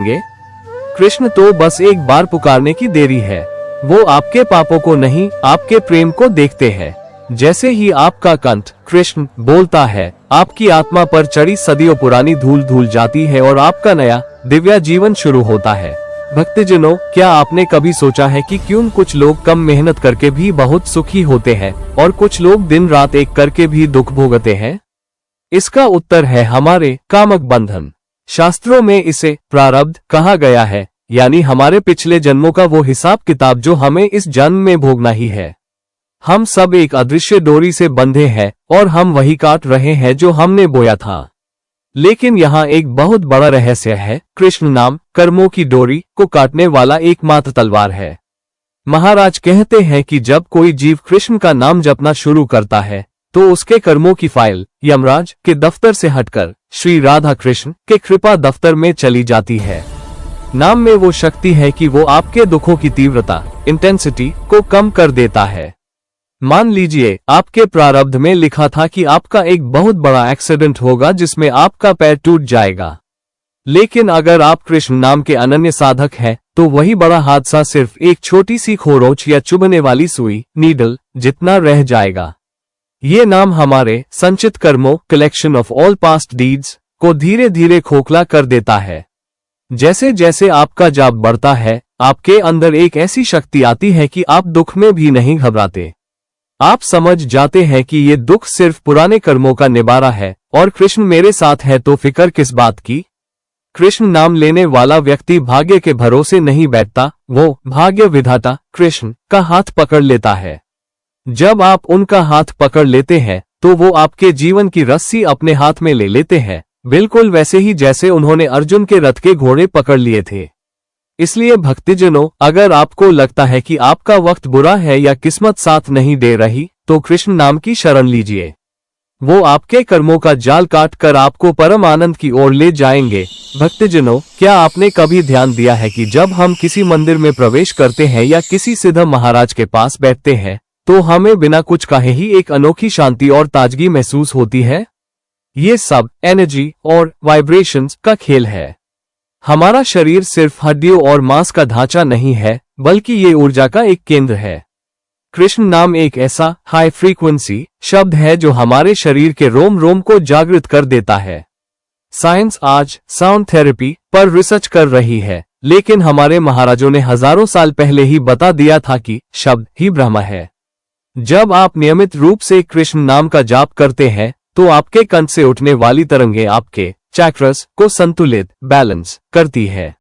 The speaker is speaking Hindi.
कृष्ण तो बस एक बार पुकारने की देरी है। वो आपके पापों को नहीं, आपके प्रेम को देखते हैं। जैसे ही आपका कंठ कृष्ण बोलता है, आपकी आत्मा पर चढ़ी सदियों पुरानी धूल धूल जाती है और आपका नया दिव्य जीवन शुरू होता है। भक्तजनों, क्या आपने कभी सोचा है कि क्यों कुछ लोग कम मेहनत करके भी बहुत सुखी होते हैं और कुछ लोग दिन रात एक करके भी दुख भोगते हैं? इसका उत्तर है हमारे कामक बंधन। शास्त्रों में इसे प्रारब्ध कहा गया है, यानी हमारे पिछले जन्मों का वो हिसाब किताब जो हमें इस जन्म में भोगना ही है। हम सब एक अदृश्य डोरी से बंधे हैं और हम वही काट रहे हैं जो हमने बोया था। लेकिन यहाँ एक बहुत बड़ा रहस्य है। कृष्ण नाम कर्मों की डोरी को काटने वाला एकमात्र तलवार है। महाराज कहते हैं कि जब कोई जीव कृष्ण का नाम जपना शुरू करता है तो उसके कर्मों की फाइल यमराज के दफ्तर से हटकर श्री राधा कृष्ण के कृपा दफ्तर में चली जाती है। नाम में वो शक्ति है कि वो आपके दुखों की तीव्रता इंटेंसिटी को कम कर देता है। मान लीजिए आपके प्रारब्ध में लिखा था कि आपका एक बहुत बड़ा एक्सीडेंट होगा जिसमें आपका पैर टूट जाएगा। लेकिन अगर आप कृष्ण नाम के अनन्य साधक हैं, तो वही बड़ा हादसा सिर्फ एक छोटी सी खरोंच या चुभने वाली सुई नीडल जितना रह जाएगा। ये नाम हमारे संचित कर्मों collection of all past deeds को धीरे धीरे खोखला कर देता है। जैसे जैसे आपका जाप बढ़ता है, आपके अंदर एक ऐसी शक्ति आती है कि आप दुख में भी नहीं घबराते। आप समझ जाते हैं कि ये दुख सिर्फ पुराने कर्मों का निबारा है और कृष्ण मेरे साथ है तो फिक्र किस बात की। कृष्ण नाम लेने वाला व्यक्ति भाग्य के भरोसे नहीं बैठता, वो भाग्य विधाता कृष्ण का हाथ पकड़ लेता है। जब आप उनका हाथ पकड़ लेते हैं तो वो आपके जीवन की रस्सी अपने हाथ में ले लेते हैं, बिल्कुल वैसे ही जैसे उन्होंने अर्जुन के रथ के घोड़े पकड़ लिए थे। इसलिए भक्तजनों, अगर आपको लगता है कि आपका वक्त बुरा है या किस्मत साथ नहीं दे रही, तो कृष्ण नाम की शरण लीजिए। वो आपके कर्मों का जाल काट कर आपको परम आनंद की ओर ले जाएंगे। भक्तजनों, क्या आपने कभी ध्यान दिया है कि जब हम किसी मंदिर में प्रवेश करते हैं या किसी सिद्ध महाराज के पास बैठते हैं तो हमें बिना कुछ कहे ही एक अनोखी शांति और ताजगी महसूस होती है? ये सब एनर्जी और वाइब्रेशंस का खेल है। हमारा शरीर सिर्फ हड्डियों और मांस का ढांचा नहीं है, बल्कि ये ऊर्जा का एक केंद्र है। कृष्ण नाम एक ऐसा हाई फ्रीक्वेंसी शब्द है जो हमारे शरीर के रोम रोम को जागृत कर देता है। साइंस आज साउंड थेरेपी पर रिसर्च कर रही है, लेकिन हमारे महाराजों ने हजारों साल पहले ही बता दिया था कि शब्द ही ब्रह्म है। जब आप नियमित रूप से कृष्ण नाम का जाप करते हैं तो आपके कंठ से उठने वाली तरंगें आपके चैक्रस को संतुलित बैलेंस करती है।